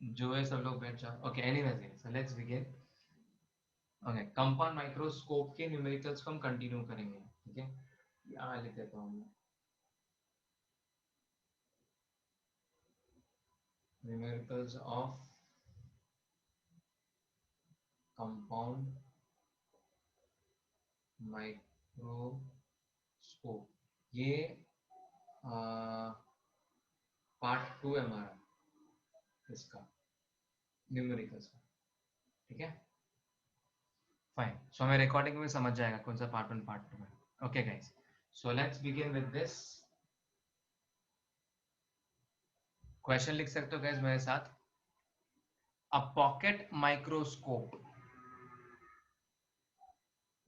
जो है सब लोग बैठ जाओ. Okay, anyways, so let's begin. Okay, compound microscope के न्यूमेरिकल्स को हम कंटिन्यू करेंगे. ठीक है, यहाँ लिख देता हूँ. Numericals of compound microscope. ये पार्ट 2 है हमारा इसका, न्यूमेरिकल्स का. ठीक है, फाइन. सो हमें रिकॉर्डिंग में समझ जाएगा कौन सा पार्ट 1 पार्ट 2 है. Okay guys, so let's begin with this question. लिख सकते हो गाइस मेरे साथ. अ पॉकेट माइक्रोस्कोप,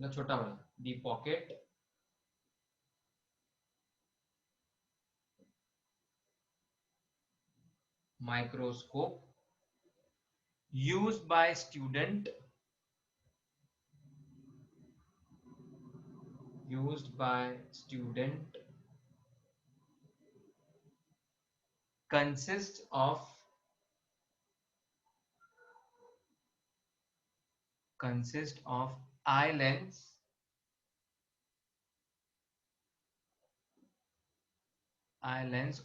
मतलब छोटा वाला, दी pocket microscope used by student consists of eye lens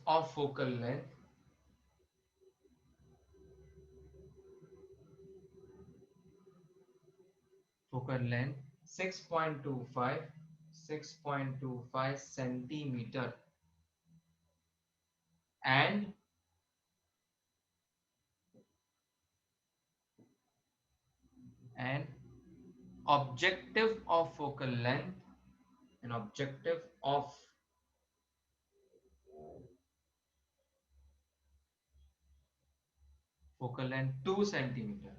of focal length 6.25 centimeter and objective of focal length an objective of focal length 2 centimeter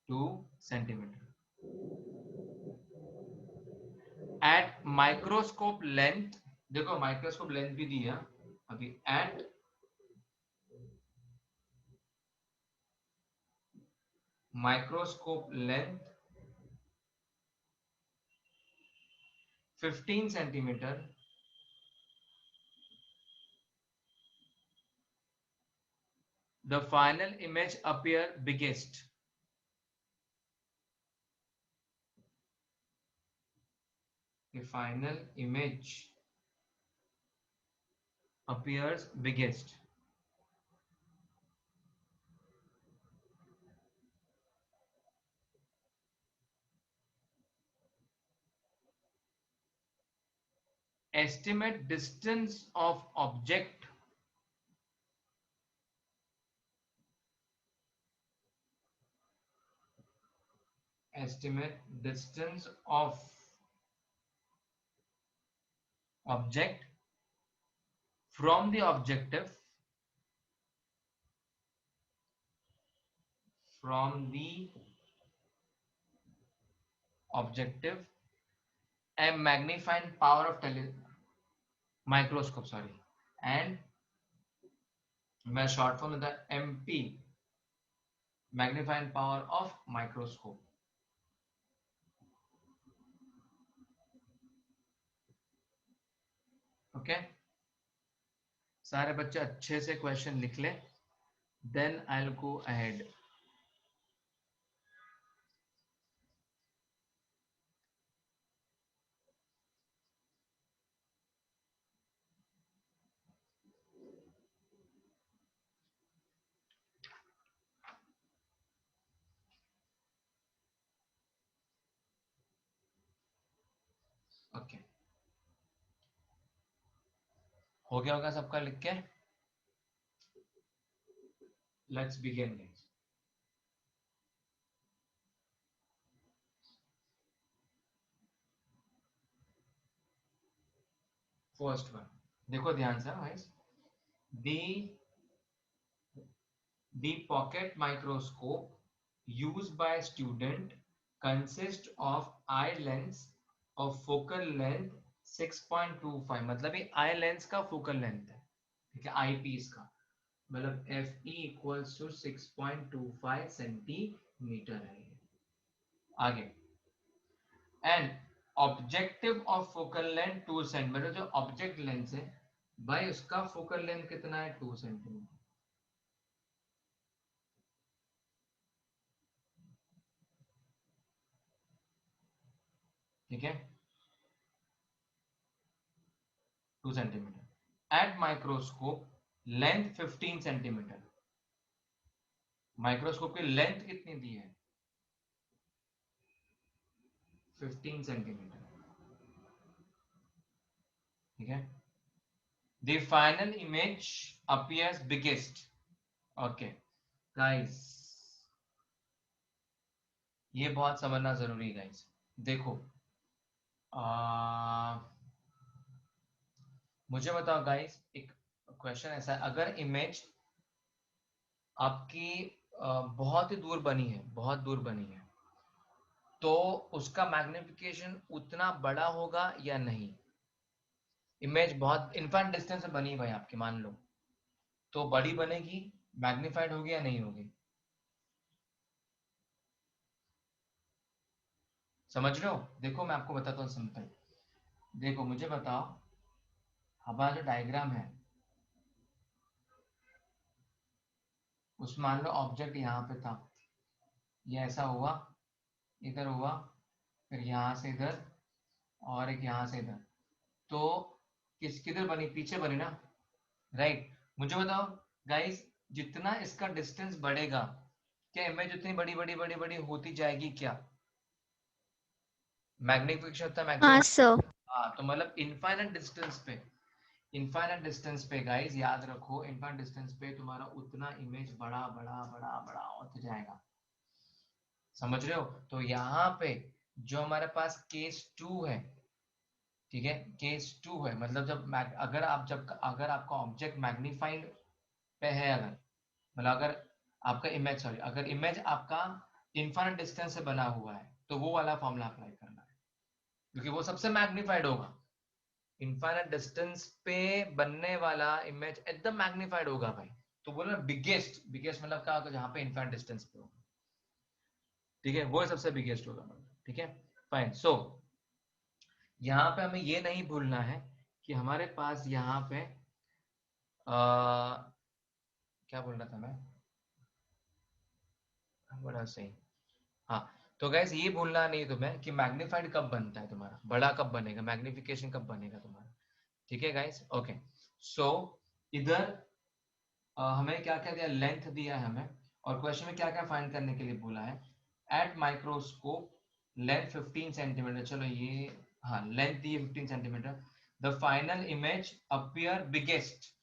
2 centimeter at microscope length. देखो microscope length भी दिया अभी. at microscope length 15 centimeter the final image appear biggest. The final image appears biggest. Estimate distance of object estimate distance of object from the objective and magnifying power of microscope, sorry, and मैं short form लेता MP magnifying power of microscope. Okay, सारे बच्चे अच्छे से question लिख ले, then I will go ahead. Okay, हो गया होगा सबका लिख के. Let's begin. फर्स्ट वन देखो ध्यान से guys. The pocket microscope used by student consist of eye lens of focal length 6.25. मतलब ये आई लेंस का फोकल लेंथ है. ठीक है, आई पीस का, मतलब F E equals to 6.25 centimetre है. आगे, and objective of focal length 2 centimetre. जो ऑब्जेक्ट लेंस है भाई उसका फोकल लेंथ कितना है? 2 सेंटीमीटर. ठीक है, 2 centimetre. At microscope length 15 centimetre. Microscope की लेंथ कितनी दी है? 15 सेंटीमीटर। ठीक है, the final image appears biggest. Okay guys, ये बहुत समझना जरूरी है गाइस। देखो मुझे बताओ गाइस, एक क्वेश्चन ऐसा है, अगर इमेज आपकी बहुत ही दूर बनी है, बहुत दूर बनी है, तो उसका मैग्निफिकेशन उतना बड़ा होगा या नहीं? इमेज बहुत इनफाइनाइट डिस्टेंस में बनी है भाई आपकी, मान लो, तो बड़ी बनेगी, मैग्निफाइड होगी या नहीं होगी? समझ रहे हो? देखो मैं आपको बताता हूँ सिंपल। देखो मुझे बताओ, हमारा जो डायग्राम है उसमें मान लो ऑब्जेक्ट यहाँ पे था, ये ऐसा हुआ, इधर हुआ, फिर यहाँ से इधर, और एक यहाँ से इधर, तो किधर बनी? पीछे बनी ना, राइट? मुझे बताओ गाइस, जितना इसका डिस्टेंस बढ़ेगा, क्या इमेज उतनी बड़ी बड़ी बड़ी बड़ी होती जाएगी क्या? मैग्निफिकेशन होता है हाँ मैक्सिमम। सर। हाँ, तो मतलब इनफाइनाइट डिस्टेंस पे गाइस याद रखो, इनफाइनाइट डिस्टेंस पे तुम्हारा उतना इमेज बड़ा बड़ा बड़ा बड़ा होता जाएगा। समझ रहे हो? तो यहाँ पे जो हमारे पास केस 2 है, ठीक है, केस 2 है, मतलब अगर आपका ऑब्जेक्ट मैग्नीफाइड पे है, अगर मतलब अगर आपका इमेज, सॉरी, अगर इमेज आपका इनफाइनाइट डिस्टेंस से बना हुआ है, तो वो वाला फॉर्मूला अप्लाई करना है, क्योंकि वो सबसे मैग्नीफाइड होगा। इनफाइनाइट डिस्टेंस पे बनने वाला इमेज एकदम मैग्नीफाइड होगा भाई। तो बोलो ना बिगेस्ट, बिगेस्ट मतलब क्या होगा? जहां पे इनफाइनाइट डिस्टेंस पे होगा, ठीक है, वो सबसे बिगेस्ट होगा। ठीक है, फाइन। सो यहाँ पे हमें ये नहीं भूलना है कि हमारे पास यहाँ पे क्या बोल रहा था मैं, बड़ा सही। हाँ, तो गैस ये भूलना नहीं तुम्हें कि मैग्नीफाइड कब बनता है तुम्हारा, बड़ा कब बनेगा, मैग्निफिकेशन कब बनेगा तुम्हारा। ठीक है गाइस, ओके। सो इधर हमें क्या क्या दिया? लेंथ दिया है हमें, और क्वेश्चन में क्या क्या फाइंड करने के लिए बोला है? एट माइक्रोस्कोप लेंथ 15 सेंटीमीटर, चलो ये, हाँ लेंथ दी है 15 centimetre. The final image appear biggest,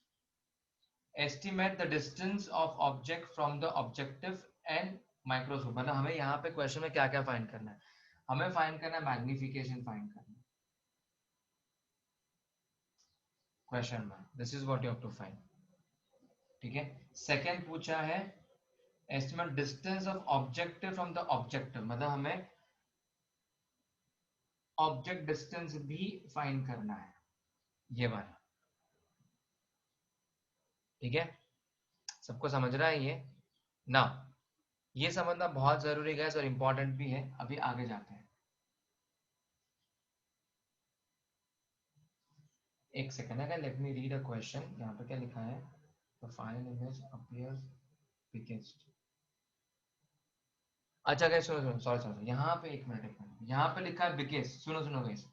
estimate the distance of object from the objective and microscope. मतलब हमें यहाँ पे क्वेश्चन में क्या क्या फाइंड करना है? हमें फाइंड करना है मैग्निफिकेशन फाइंड करना है क्वेश्चन में, this is what you have to find. ठीक है, सेकंड पूछा है estimate distance of objective from the objective, मतलब हमें ऑब्जेक्ट डिस्टेंस भी फाइंड करना है, ये वाला। ठीक है, सबको समझ रहा है ये ना? ये समझना बहुत जरूरी है और इंपॉर्टेंट भी है। अभी आगे जाते हैं, एक सेकंड है, let me read a question. यहाँ पे क्या लिखा है? The final image appears biggest. अच्छा गाइस, सुनो सुनो, सॉरी सॉरी, यहाँ पे एक मिनट, यहाँ पे लिखा है बिगेस्ट, सुनो सुनो गाइस,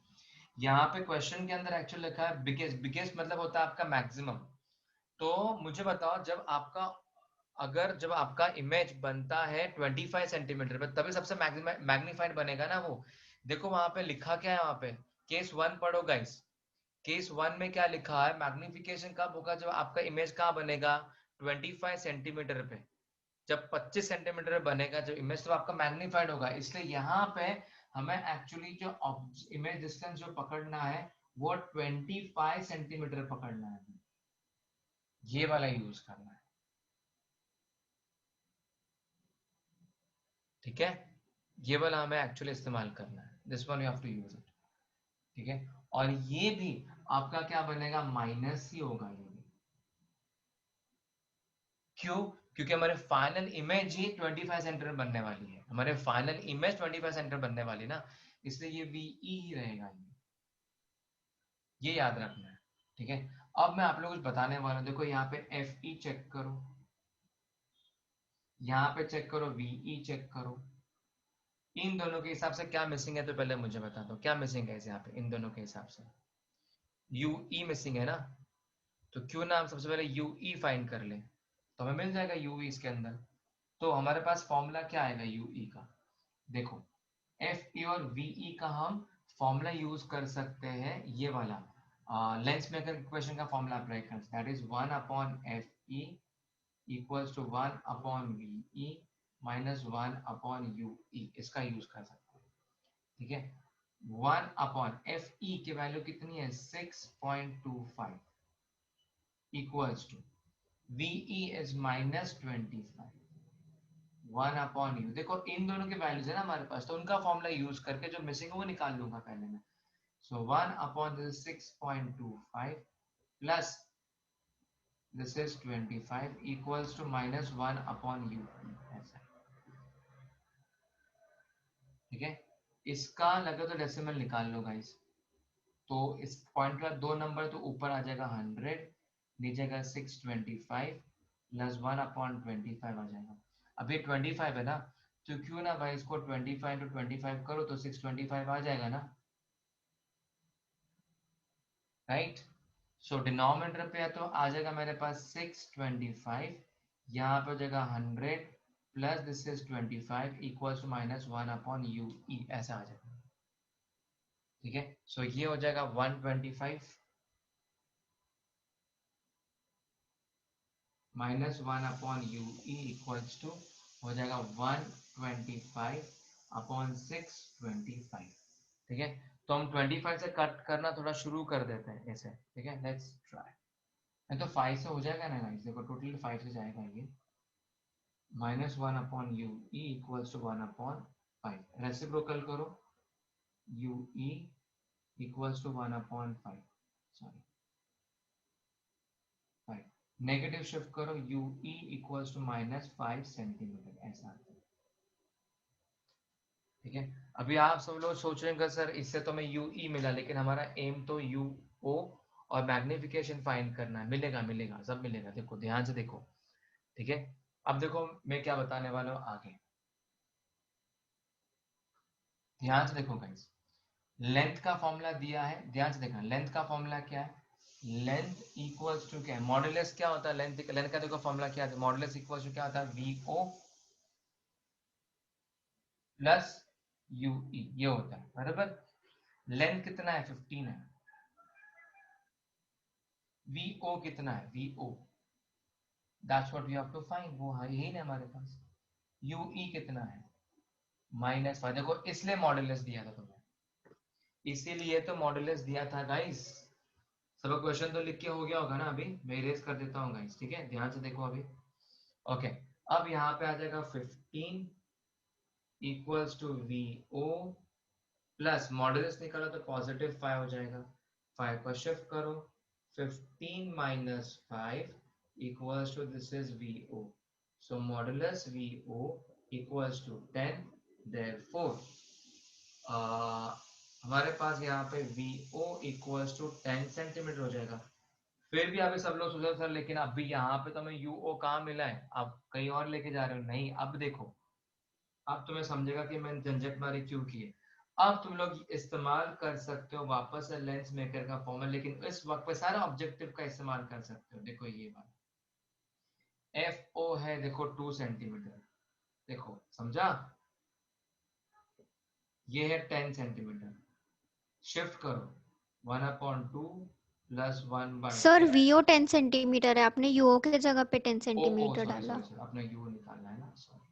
यहाँ पे क्वेश्चन के अंदर एक्चुअली लिखा है बिगेस्ट। बिगेस्ट मतलब होता है आपका मैक्सिमम। तो मुझे बताओ, जब आपका इमेज बनता है 25 सेंटीमीटर पे, तभी सबसे मैग्नीफाइड बनेगा ना वो। देखो वहां पे लिखा क्या है, वहां पे केस 1 पढ़ो गाइस। केस 1 में क्या लिखा है? मैग्निफिकेशन कब होगा? जब आपका इमेज कहाँ बनेगा? 25 सेंटीमीटर पे। जब 25 सेंटीमीटर बनेगा जब इमेज, तो आपका मैग्नीफाइड होगा। इसलिए यहाँ पे हमें एक्चुअली जो इमेज डिस्टेंस जो पकड़ना है, वो 25 सेंटीमीटर पकड़ना है, ये वाला यूज करना है। ठीक है, ये वाला हमें एक्चुअली इस्तेमाल करना है, this one you have to use it. ठीक है, और ये भी आपका क्या बनेगा? माइनस ही होगा ये भी। क्यों? क्योंकि हमारे फाइनल इमेज ही 25 सेंटीमीटर बनने वाली है, हमारे फाइनल इमेज 25 सेंटीमीटर बनने वाली ना, इसलिए ये वीई ही रहेगा, ये याद रखना है। ठीक है, अब मैं आप लोगों को कुछ बताने वाला हूं। देखो यहाँ पे एफ ई चेक करो, यहाँ पे चेक करो, वीई चेक करो, इन दोनों के हिसाब से क्या मिसिंग है तो पहले मुझे बता दो, क्या मिसिंग है यहाँ पे इन दोनों के हिसाब से? यू ई मिसिंग है ना, तो क्यों ना हम सबसे पहले यू ई फाइंड कर ले, तो हमें मिल जाएगा यू ई इसके अंदर। तो हमारे पास फॉर्मूला क्या आएगा यू ई का? देखो, एफ ई और वी ई का हम फॉर्मूला यूज कर सकते हैं, ये वाला लेंस मेकर इक्वेशन का फॉर्मूला अप्लाई कर सकते हैं, that is 1 upon F E equals to 1 upon V E minus 1 upon U E, इसका यूज कर सकते हैं। ठीक है, 1 अपॉन एफ ई की वैल्यू कितनी है 6.25 equals to V E is -25, 1 upon U. देखो इन दोनों के वैल्यूज है ना हमारे पास, तो उनका फॉर्मूला यूज करके जो मिसिंग है वो निकाल लूंगा पहले मैं। So 1 upon this 6.25 plus this is 25 equals to -1 upon U, ऐसा। ठीक है, इसका लगे तो डेसिमल निकाल लो गाइस, तो इस पॉइंट का दो नंबर तो ऊपर आ जाएगा 100, नीचे का 625 प्लस 1 अपॉन 25 आ जाएगा। अभी 25 है ना, तो क्यों ना भाई इसको 25 to 25 करो तो 625 आ जाएगा ना, राइट। सो डिनोमिनेटर पे है तो आ जाएगा मेरे पास 625, यहाँ पे हो जाएगा 100 plus this is 25 equals to -1 upon U E, ऐसा आ जाएगा। ठीक है, सो ये हो जाएगा 125 -1 upon U E equals to हो जाएगा 125 अपॉन 625। ठीक है, तो हम 25 से कट करना थोड़ा शुरू कर देते हैं ऐसे। ठीक है, लेट्स ट्राई। नहीं तो 5 से हो जाएगा ना गाइस, देखो टोटल 5 से जाएगा ये, -1 upon U E equals to 1 upon 5, reciprocal करो, U E equals to 1 upon 5, sorry 5, negative shift करो, U E equals to -5 centimetre, ऐसा। ठीक है, अभी आप सब लोग सोच रहे हैं सर इससे तो हमें यू ई मिला, लेकिन हमारा एम तो यू ओ और मैग्निफिकेशन फाइंड करना है। मिलेगा मिलेगा, सब मिलेगा, देखो ध्यान से देखो। ठीक है, अब देखो मैं क्या बताने वाला हूँ आगे, ध्यान से देखो गाइस। लेंथ का फॉर्मूला दिया है, ध्यान से देखना, लेंथ का फॉर्मूला क्या है, लेंथ इक्वल्स टू क्या है, मॉडुलस क्या होता है, लेंथ लेंथ का देखो फॉर्मूला क्या है, मॉडुलस इक्वल्स टू क्या होता है, V O plus U E, ये होता है बराबर। लेंथ कितना है 15 है, वी ओ कितना है, V O that's what we have to find, वो है यही ना हमारे पास। यू ई कितना है -5, देखो इसलिए मॉडुलस दिया था तुम्हें, इसीलिए तो मॉडुलस दिया था गाइस। सब क्वेश्चन तो लिख के हो गया होगा ना, अभी मैं इरेज कर देता हूँ गाइस। ठीक है, ध्यान से देखो अभी। ओके, अब यहाँ पे आ जाएगा 15 equals to V O plus modulus निकाला तो +5 हो जाएगा, 5 को शिफ्ट करो, 15 minus 5 equals to this is V O, so modulus V O equals to 10, therefore हमारे पास यहाँ पे V O equals to 10 centimetre हो जाएगा। फिर भी अभी सब लोग सोच रहे सर लेकिन अभी यहाँ पे तो हमें यू ओ कहाँ मिला है, आप कहीं और लेके जा रहे हो, नहीं अब देखो, अब तुम्हें समझेगा कि मैंने झंझट मारी क्यों की है। अब तुम लोग इस्तेमाल कर सकते हो वापस से लेंस मेकर का फॉर्मूला, लेकिन इस वक्त पे सारा ऑब्जेक्टिव का इस्तेमाल कर सकते हो। देखो ये बात, एफ ओ है देखो 2 सेंटीमीटर, देखो समझा, ये है 10 सेंटीमीटर, शिफ्ट करो 1/2 प्लस 1/10। सर वीओ 10 सेंटीमीटर है, आपने यूओ के जगह पे टेन ओ ओ सेंटीमीटर सॉरी डाला। सॉरी सॉरी, अपना यू निकालना है ना, सॉरी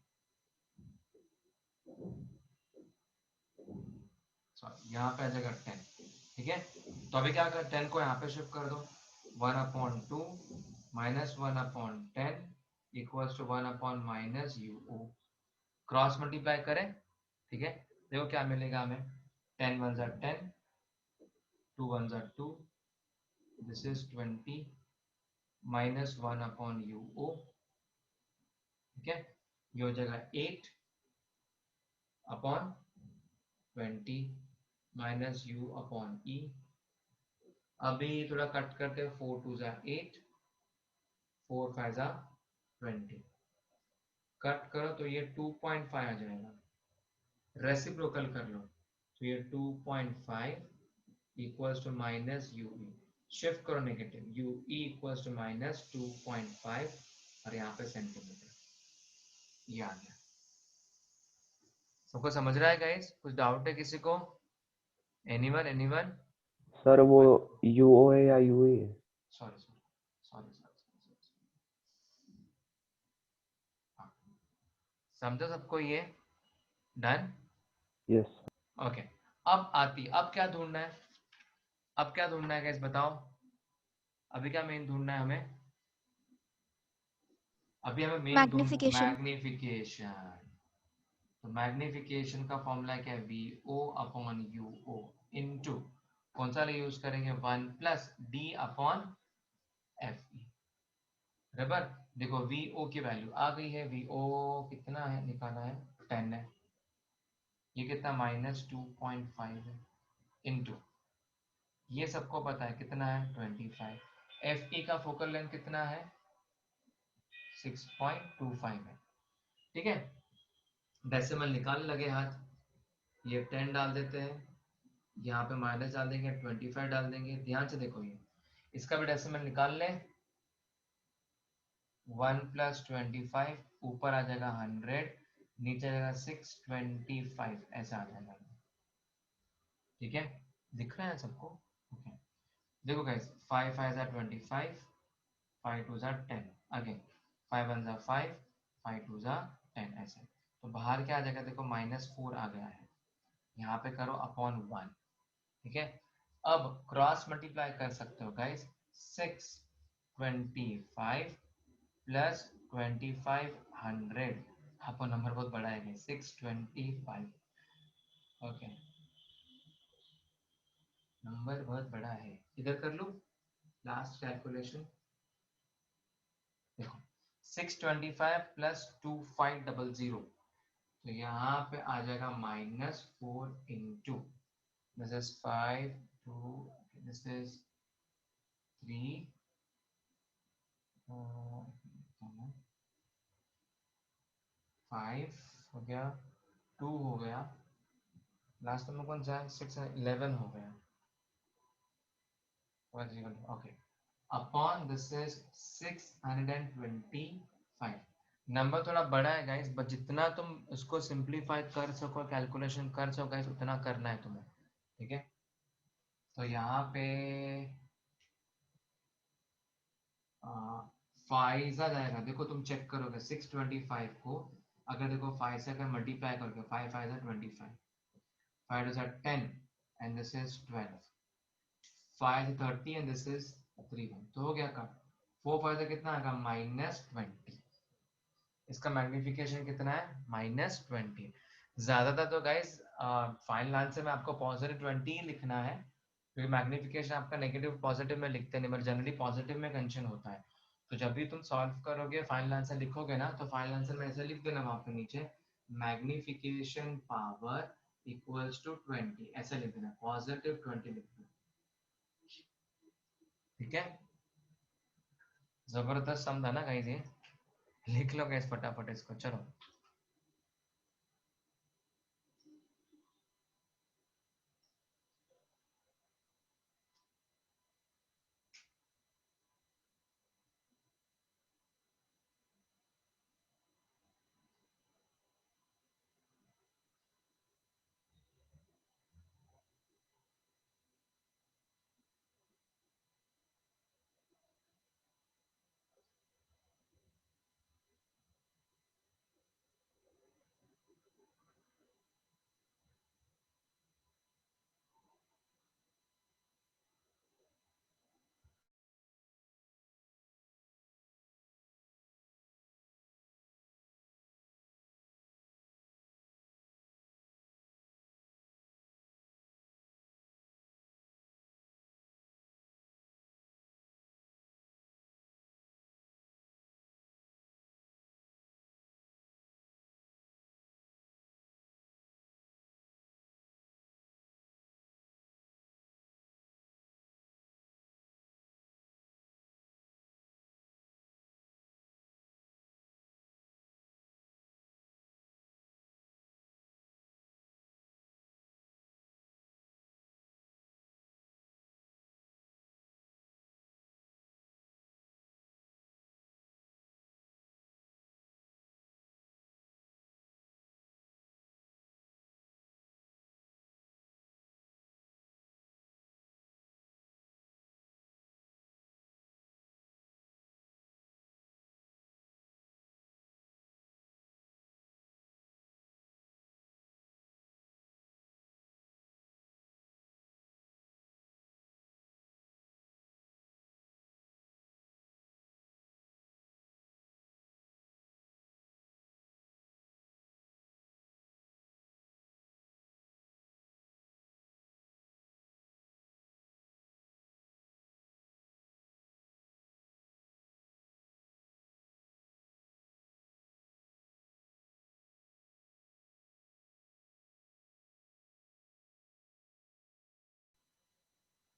सॉरी, यहाँ पे आ जाएगा 10। ठीक है, तो अभी क्या कर, 10 को यहाँ पे शिफ्ट कर दो, 1/2 -1/10 equals to 1/- U O, cross multiply करें। ठीक है, देखो क्या मिलेगा हमें, 10 1 ज़ा 10, 2 1 ज़ा 2, दिस इज 20 -1/यू ओ। ठीक है, ये हो जाएगा 8 अपॉन 20 -u अपॉन ई। अभी थोड़ा कट करते हैं, 4 2 ज़ा 8, 4 5 ज़ा 20, कट करो तो ये 2.5 आ जाएगा। रेसिप्रोकल कर लो, तो ये 2.5 equals to minus U E, shift करो negative, U E equals to minus 2.5 और यहाँ पे सेंटीमीटर, ये आ गया। सबको समझ रहा है गाइस? कुछ डाउट है किसी को? Anyone anyone? सर वो यूओ है या यूई है? सॉरी सॉरी सॉरी सॉरी, समझो सबको ये? डन? यस। ओके। अब क्या ढूंढना है? अब क्या ढूंढना है गाइस बताओ? अभी क्या मेन ढूंढना है हमें? अभी हमें मेन ढूंढ मैग्निफिकेशन। मैग्निफिकेशन। तो मैग्निफिकेशन का फॉर्मूला क्या है? V O upon U O into कौन सा यूज करेंगे? 1 plus D upon F E. बराबर। देखो वी ओ की वैल्यू आ गई है, वी ओ कितना है निकाला है? 10 है। ये कितना? -2.5 है इंटू ये सबको पता है कितना है? 25। एफ ई का फोकल लेंथ कितना है? 6.25 है। ठीक है, डेसिमल निकालने लगे हाथ, ये 10 डाल देते हैं, यहाँ पे माइनस डाल देंगे, 25 डाल देंगे। ध्यान से देखो, ये इसका भी डेसिमल निकाल लें। 1 प्लस 25 ऊपर आ जाएगा 100, नीचे आ जाएगा 625, ऐसा आ जाएगा। ठीक है, दिख रहा है सबको? ओके। देखो guys, 5 5 are 25, 5 2 are 10, again 5 1 are 5, 5 2 are 10, ऐसे। तो बाहर क्या आ जाएगा? देखो -4 आ गया है, यहाँ पे करो अपॉन 1। ठीक है, अब क्रॉस मल्टीप्लाई कर सकते हो गाइस। 625 प्लस 25 100, आपको नंबर बहुत बड़ा है, 625। ओके, नंबर बहुत बड़ा है। इधर कर लो लास्ट कैलकुलेशन। देखो 625 प्लस 2500, तो यहाँ पे आ जाएगा -4 into this is 5 2, this is 3, 5 हो गया, 2 हो गया, लास्ट में कौन सा है? 6 11 हो गया। Okay, upon this is 625। Number थोड़ा बड़ा है गाइस, बट जितना तुम उसको सिंप्लीफाई कर सको, कैलकुलेशन कर सको गाइस, उतना करना है तुम्हें। ठीक है, तो यहाँ पे फाइजा जाएगा। देखो तुम चेक करोगे 625 को, अगर देखो 5 से अगर मल्टीप्लाई करोगे, 5 5 25, 5 is 10 and this is 12, 5 is 30 and this is 3 1, तो हो गया कट। 4 5 से कितना आएगा? -20। इसका मैग्निफिकेशन कितना है? -20। ज्यादातर तो गाइस फाइनल आंसर में आपको +20 ही लिखना है, क्योंकि मैग्निफिकेशन आपका नेगेटिव पॉजिटिव में लिखते नहीं, बट जनरली पॉजिटिव में कंशन होता है। तो जब भी तुम सॉल्व करोगे, फाइनल आंसर लिखोगे ना, तो फाइनल आंसर में ऐसे लिख देना वहां पे नीचे, मैग्निफिकेशन पावर इक्वल्स टू 20, ऐसा लिख देना, +20 लिख देना। ठीक है, जबरदस्त समझा ना गाइस ये? लिख लो गाइस फटाफट इसको, चलो।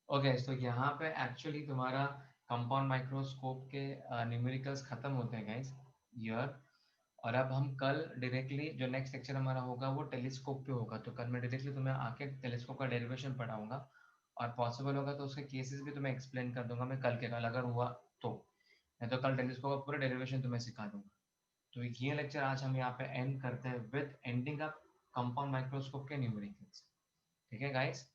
ओके तो यहाँ पे एक्चुअली तुम्हारा कंपाउंड माइक्रोस्कोप के न्यूमेरिकल्स खत्म होते हैं गाइस ईयर। और अब हम कल डायरेक्टली जो नेक्स्ट लेक्चर हमारा होगा वो टेलीस्कोप पे होगा, तो कल मैं डायरेक्टली तुम्हें आके टेलीस्कोप का डेरिवेशन पढ़ाऊंगा, और पॉसिबल होगा तो उसके केसेस भी तुम्हें एक्सप्लेन कर दूंगा मैं कल के कल, अगर हुआ तो। नहीं तो कल टेलीस्कोप का पूरा डेरिवेशन तुम्हें सिखा दूंगा। तो ये लेक्चर आज हम यहाँ पे एंड करते हैं with ending up compound microscope के न्यूमेरिकल्स। ठीक है गाइस।